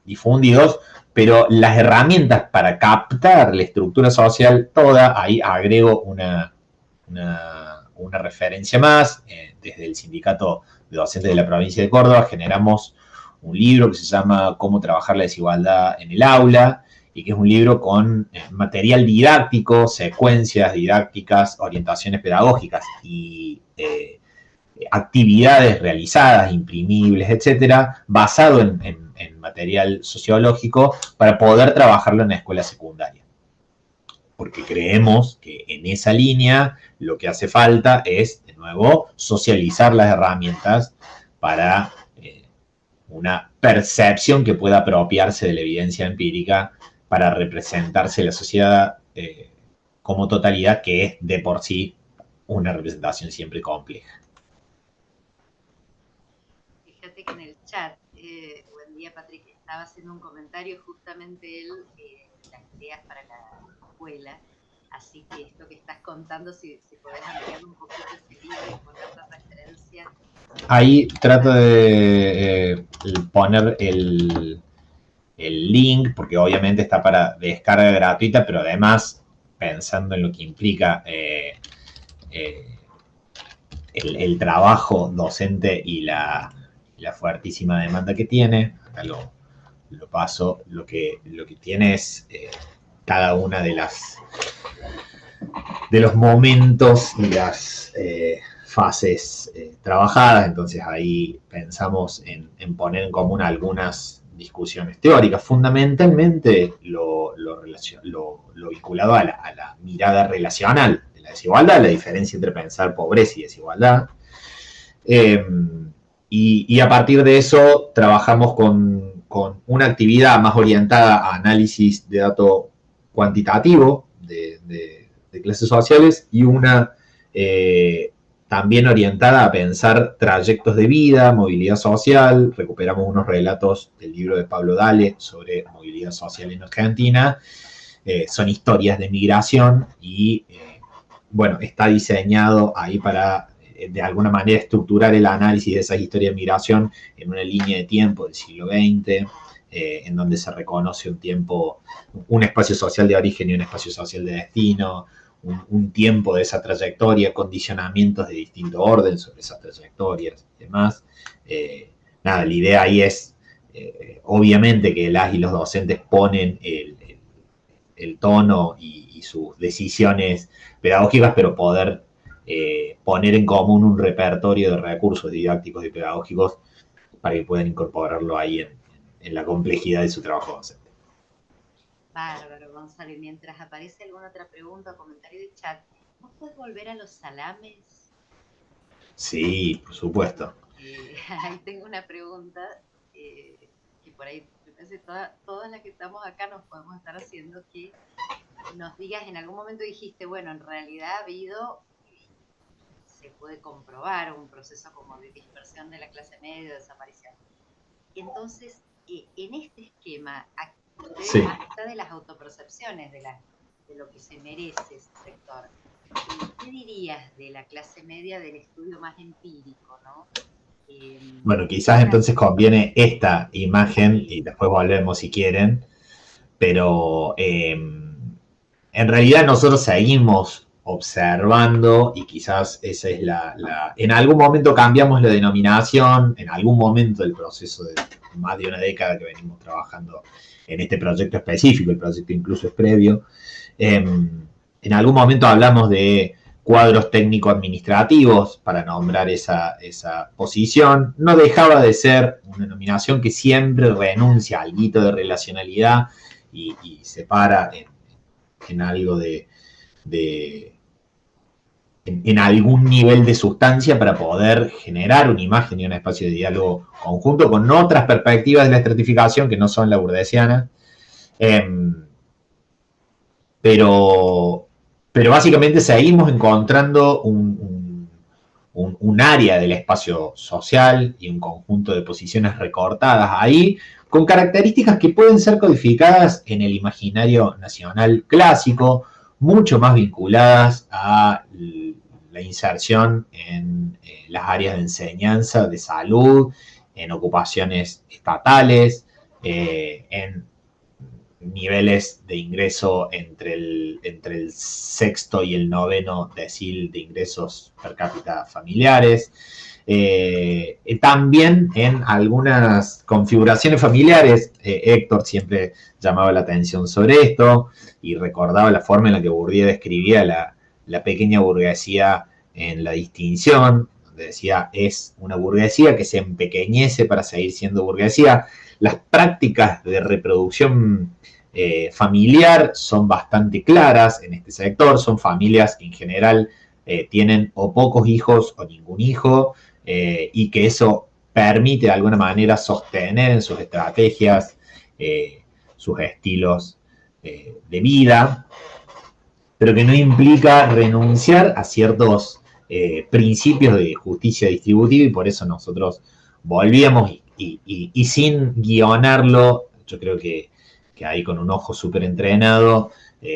difundidos, pero las herramientas para captar la estructura social toda, ahí agrego una referencia más. Desde el Sindicato de Docentes de la Provincia de Córdoba generamos un libro que se llama Cómo trabajar la desigualdad en el aula, y que es un libro con material didáctico, secuencias didácticas, orientaciones pedagógicas y actividades realizadas, imprimibles, etcétera, basado en material sociológico para poder trabajarlo en la escuela secundaria. Porque creemos que en esa línea lo que hace falta es, de nuevo, socializar las herramientas para una percepción que pueda apropiarse de la evidencia empírica para representarse la sociedad como totalidad, que es de por sí una representación siempre compleja. Fíjate que en el chat, buen día Patrick, estaba haciendo un comentario justamente él, las ideas para la escuela, así que esto que estás contando, si podés ampliar un poquito ese libro y poner la referencia. Ahí trato de poner el link, porque obviamente está para descarga gratuita, pero además pensando en lo que implica el trabajo docente y la fuertísima demanda que tiene. Acá lo paso. Lo que tiene es cada una de los momentos y las fases trabajadas. Entonces ahí pensamos en poner en común algunas discusiones teóricas, fundamentalmente lo vinculado a la mirada relacional de la desigualdad, la diferencia entre pensar pobreza y desigualdad. Y a partir de eso trabajamos con una actividad más orientada a análisis de dato cuantitativo de clases sociales, y una también orientada a pensar trayectos de vida, movilidad social. Recuperamos unos relatos del libro de Pablo Dale sobre movilidad social en Argentina. Son historias de migración y, bueno, está diseñado ahí para, de alguna manera, estructurar el análisis de esas historias de migración en una línea de tiempo del siglo XX, en donde se reconoce un tiempo, un espacio social de origen y un espacio social de destino, un tiempo de esa trayectoria, condicionamientos de distinto orden sobre esas trayectorias y demás. La idea ahí es, obviamente, que las y los docentes ponen el tono y sus decisiones pedagógicas, pero poder poner en común un repertorio de recursos didácticos y pedagógicos para que puedan incorporarlo ahí en la complejidad de su trabajo docente. Bárbaro, Gonzalo. Y mientras aparece alguna otra pregunta o comentario de chat, ¿vos podés volver a los salames? Sí, por supuesto. Ahí tengo una pregunta que por ahí, me parece, todas las que estamos acá nos podemos estar haciendo, que nos digas, en algún momento dijiste, bueno, en realidad ha habido, se puede comprobar un proceso como de dispersión de la clase media, desaparición. Entonces, en este esquema, sí, hasta de las autopercepciones de lo que se merece ese sector, ¿qué dirías de la clase media del estudio más empírico, ¿no? Bueno, quizás entonces conviene esta imagen y después volvemos si quieren, pero en realidad nosotros seguimos observando, y quizás esa es en algún momento cambiamos la denominación, en algún momento del proceso de más de una década que venimos trabajando en este proyecto específico. El proyecto incluso es previo. En algún momento hablamos de cuadros técnico-administrativos para nombrar esa posición. No dejaba de ser una denominación que siempre renuncia a algo de relacionalidad y se para en algo en algún nivel de sustancia para poder generar una imagen y un espacio de diálogo conjunto con otras perspectivas de la estratificación que no son la burdesiana. Pero básicamente seguimos encontrando un área del espacio social y un conjunto de posiciones recortadas ahí, con características que pueden ser codificadas en el imaginario nacional clásico, mucho más vinculadas a la inserción en las áreas de enseñanza, de salud, en ocupaciones estatales, en niveles de ingreso entre el sexto y el noveno decil de ingresos per cápita familiares. También en algunas configuraciones familiares, Héctor siempre llamaba la atención sobre esto y recordaba la forma en la que Bourdieu describía la pequeña burguesía en La Distinción, donde decía, es una burguesía que se empequeñece para seguir siendo burguesía. Las prácticas de reproducción familiar son bastante claras en este sector, son familias que en general tienen o pocos hijos o ningún hijo, y que eso permite de alguna manera sostener en sus estrategias sus estilos de vida, pero que no implica renunciar a ciertos principios de justicia distributiva, y por eso nosotros volvíamos y sin guionarlo, yo creo que ahí con un ojo súper entrenado,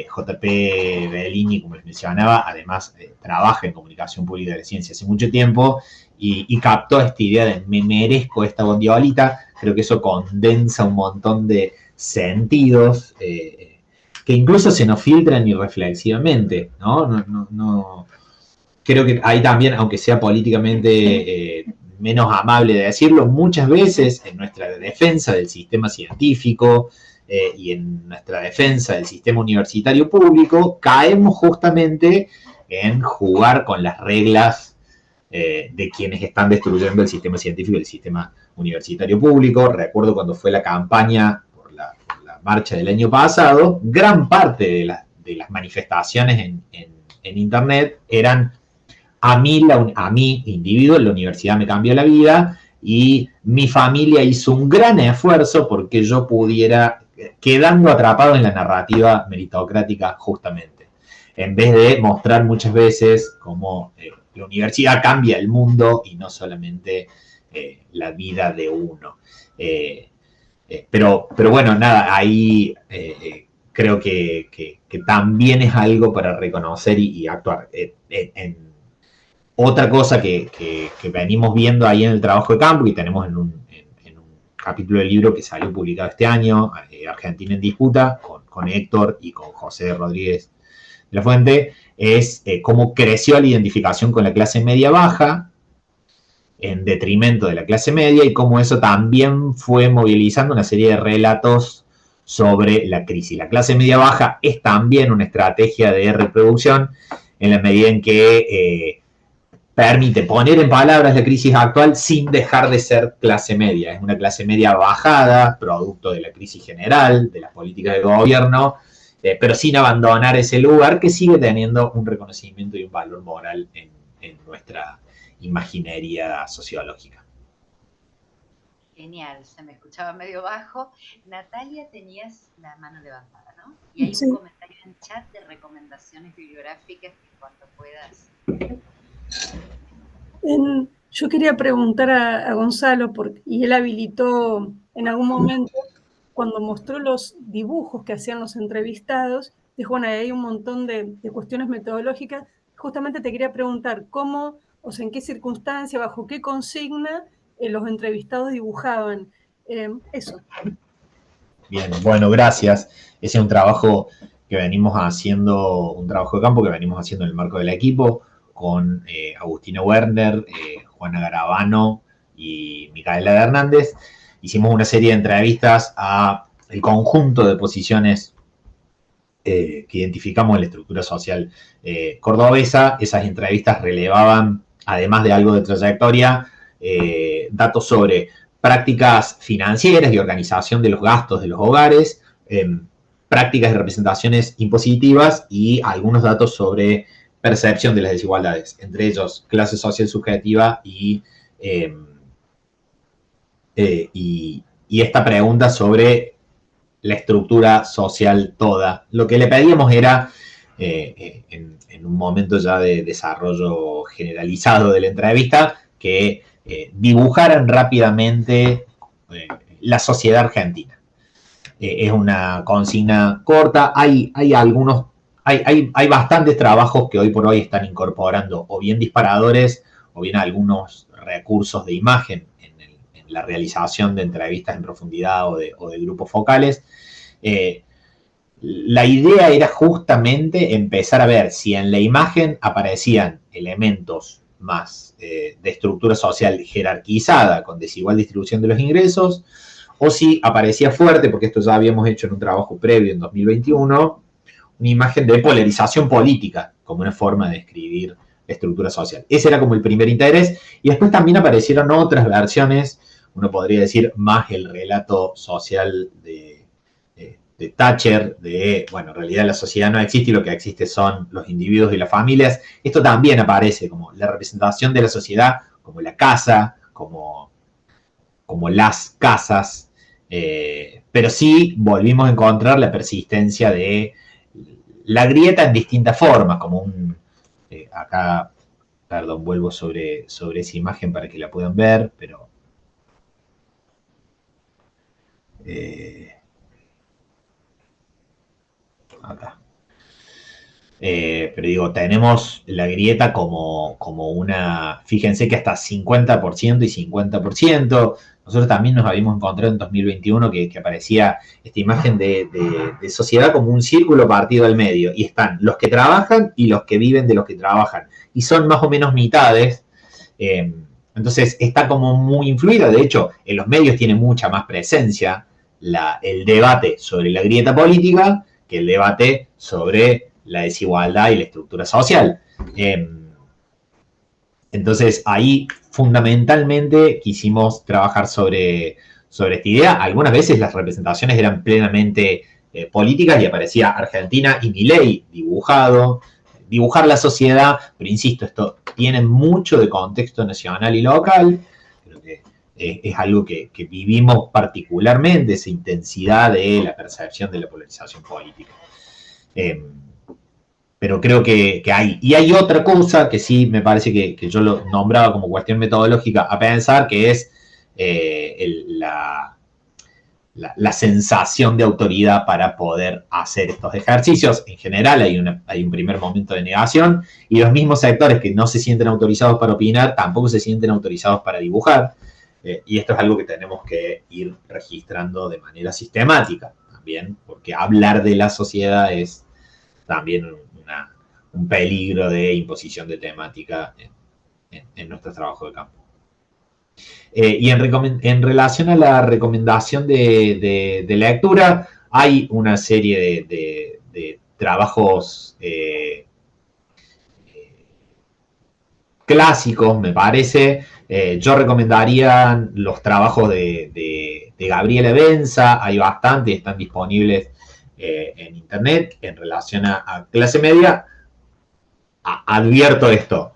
J.P. Bellini, como les mencionaba, además trabaja en comunicación pública de la ciencia hace mucho tiempo y captó esta idea de me merezco esta bondiolita. Creo que eso condensa un montón de sentidos que incluso se nos filtran irreflexivamente, ¿no? Creo que ahí también, aunque sea políticamente menos amable de decirlo, muchas veces en nuestra defensa del sistema científico y en nuestra defensa del sistema universitario público, caemos justamente en jugar con las reglas de quienes están destruyendo el sistema científico y el sistema universitario público. Recuerdo cuando fue la campaña por la marcha del año pasado, gran parte de las manifestaciones en internet eran a mí, individuo, la universidad me cambió la vida y mi familia hizo un gran esfuerzo porque yo pudiera, quedando atrapado en la narrativa meritocrática justamente, en vez de mostrar muchas veces cómo la universidad cambia el mundo y no solamente la vida de uno. Pero bueno, nada, ahí creo que también es algo para reconocer y actuar. Otra cosa que venimos viendo ahí en el trabajo de campo y tenemos en un capítulo del libro que salió publicado este año, Argentina en Disputa, con Héctor y con José Rodríguez de la Fuente, es cómo creció la identificación con la clase media baja en detrimento de la clase media y cómo eso también fue movilizando una serie de relatos sobre la crisis. La clase media baja es también una estrategia de reproducción en la medida en que permite poner en palabras la crisis actual sin dejar de ser clase media. Es una clase media bajada, producto de la crisis general, de las políticas de gobierno, pero sin abandonar ese lugar que sigue teniendo un reconocimiento y un valor moral en nuestra imaginería sociológica. Genial, se me escuchaba medio bajo. Natalia, tenías la mano levantada, ¿no? Y hay un comentario en chat de recomendaciones bibliográficas que cuando puedas. Yo quería preguntar a Gonzalo, y él habilitó en algún momento, cuando mostró los dibujos que hacían los entrevistados, dijo, bueno, hay un montón de cuestiones metodológicas. Justamente te quería preguntar cómo, o sea, en qué circunstancia, bajo qué consigna los entrevistados dibujaban eso. Bien, bueno, gracias. Ese es un trabajo que venimos haciendo, un trabajo de campo que venimos haciendo en el marco del equipo, con Agustina Werner, Juana Garabano y Micaela Hernández. Hicimos una serie de entrevistas a el conjunto de posiciones que identificamos en la estructura social cordobesa. Esas entrevistas relevaban, además de algo de trayectoria, datos sobre prácticas financieras y organización de los gastos de los hogares, prácticas de representaciones impositivas y algunos datos sobre percepción de las desigualdades, entre ellos clase social subjetiva y esta pregunta sobre la estructura social toda. Lo que le pedíamos era, en un momento ya de desarrollo generalizado de la entrevista, que dibujaran rápidamente la sociedad argentina. Es una consigna corta, hay bastantes trabajos que hoy por hoy están incorporando o bien disparadores o bien algunos recursos de imagen en la realización de entrevistas en profundidad o de grupos focales. la idea era justamente empezar a ver si en la imagen aparecían elementos más de estructura social jerarquizada, con desigual distribución de los ingresos, o si aparecía fuerte, porque esto ya habíamos hecho en un trabajo previo en 2021, una imagen de polarización política como una forma de describir la estructura social. Ese era como el primer interés, y después también aparecieron otras versiones, uno podría decir más el relato social de Thatcher, bueno, en realidad la sociedad no existe y lo que existe son los individuos y las familias. Esto también aparece como la representación de la sociedad, como la casa, como las casas, pero sí volvimos a encontrar la persistencia de la grieta en distintas formas, como acá, perdón, vuelvo sobre esa imagen para que la puedan ver, pero acá. Pero digo, tenemos la grieta como una, fíjense que hasta 50% y 50%. Nosotros también nos habíamos encontrado en 2021 que aparecía esta imagen de sociedad como un círculo partido al medio. Y están los que trabajan y los que viven de los que trabajan. Y son más o menos mitades. Entonces está como muy influida. De hecho, en los medios tiene mucha más presencia el debate sobre la grieta política que el debate sobre la desigualdad y la estructura social. Entonces ahí fundamentalmente quisimos trabajar sobre esta idea. Algunas veces las representaciones eran plenamente políticas y aparecía Argentina y Milei dibujado, dibujar la sociedad, pero insisto, esto tiene mucho de contexto nacional y local, creo que es algo que vivimos particularmente, esa intensidad de la percepción de la polarización política. Pero creo que hay. Y hay otra cosa que sí me parece que yo lo nombraba como cuestión metodológica a pensar, que es la sensación de autoridad para poder hacer estos ejercicios. En general hay un primer momento de negación, y los mismos sectores que no se sienten autorizados para opinar tampoco se sienten autorizados para dibujar. Y esto es algo que tenemos que ir registrando de manera sistemática también, porque hablar de la sociedad es también un peligro de imposición de temática en nuestro trabajo de campo. Y en relación a la recomendación de lectura, hay una serie de trabajos clásicos, me parece. Yo recomendaría los trabajos de Gabriela Benza, hay bastantes, están disponibles en internet. En relación a clase media, advierto esto,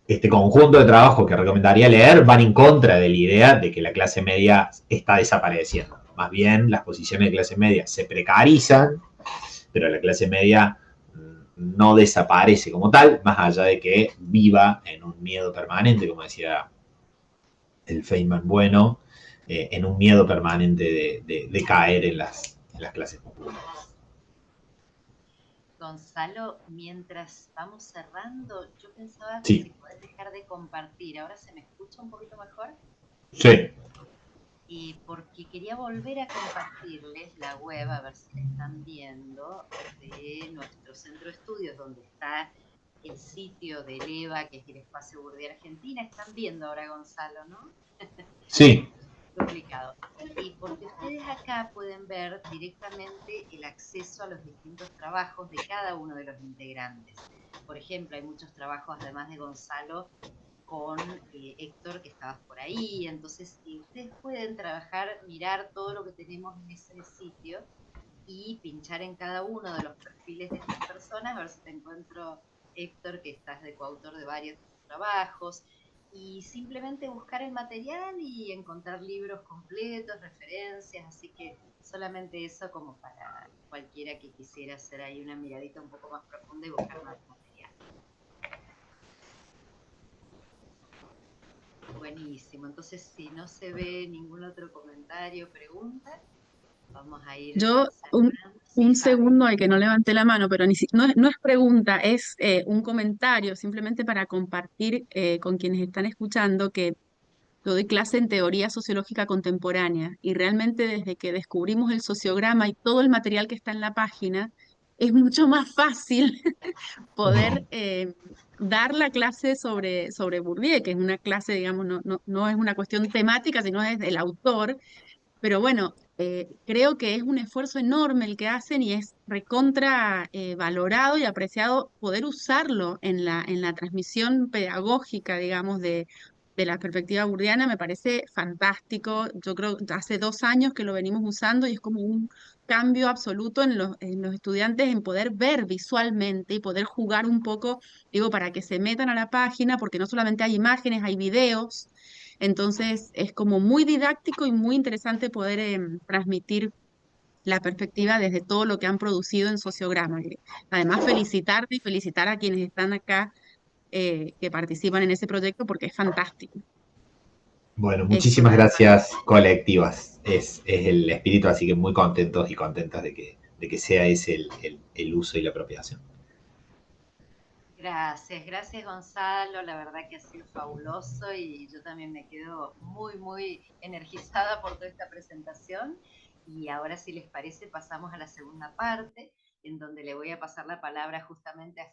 este conjunto de trabajos que recomendaría leer van en contra de la idea de que la clase media está desapareciendo. Más bien, las posiciones de clase media se precarizan, pero la clase media no desaparece como tal, más allá de que viva en un miedo permanente, como decía el Feynman bueno, en un miedo permanente de caer en las clases populares. Gonzalo, mientras vamos cerrando, yo pensaba que sí. si podés dejar de compartir, ¿ahora se me escucha un poquito mejor? Sí. Y porque quería volver a compartirles la web, a ver si la están viendo, de nuestro centro de estudios, donde está el sitio del EVA, que es el Espacio Bourdieu Argentina. Están viendo ahora, Gonzalo, ¿no? Sí. Duplicado. Y porque ustedes acá pueden ver directamente el acceso a los distintos trabajos de cada uno de los integrantes. Por ejemplo, hay muchos trabajos, además de Gonzalo, con Héctor, que estabas por ahí. Entonces, ustedes pueden trabajar, mirar todo lo que tenemos en ese sitio y pinchar en cada uno de los perfiles de estas personas, a ver si te encuentro, Héctor, que estás de coautor de varios trabajos, y simplemente buscar el material y encontrar libros completos, referencias, así que solamente eso como para cualquiera que quisiera hacer ahí una miradita un poco más profunda y buscar más material. Buenísimo, entonces si no se ve ningún otro comentario o pregunta, vamos a ir. Yo, un segundo, hay que no levanté la mano, pero no es pregunta, es un comentario simplemente para compartir con quienes están escuchando que Yo doy clase en teoría sociológica contemporánea y realmente desde que descubrimos el sociograma y todo el material que está en la página, es mucho más fácil poder dar la clase sobre Bourdieu, que es una clase, digamos, no es una cuestión temática, sino es del autor. Pero bueno, creo que es un esfuerzo enorme el que hacen y es recontra valorado y apreciado poder usarlo en la transmisión pedagógica, digamos, de la perspectiva burdiana. Me parece fantástico. Yo creo que hace 2 años que lo venimos usando y es como un cambio absoluto en los estudiantes en poder ver visualmente y poder jugar un poco, digo, para que se metan a la página, porque no solamente hay imágenes, hay videos. Entonces es como muy didáctico y muy interesante poder transmitir la perspectiva desde todo lo que han producido en Sociograma. Y además felicitarte y felicitar a quienes están acá que participan en ese proyecto porque es fantástico. Bueno, Eso. muchísimas gracias colectivas. Es el espíritu, así que muy contentos y contentas de que sea ese el uso y la apropiación. Gracias, gracias Gonzalo, la verdad que ha sido fabuloso y yo también me quedo muy, muy energizada por toda esta presentación. Y ahora, si les parece, pasamos a la segunda parte, en donde le voy a pasar la palabra justamente a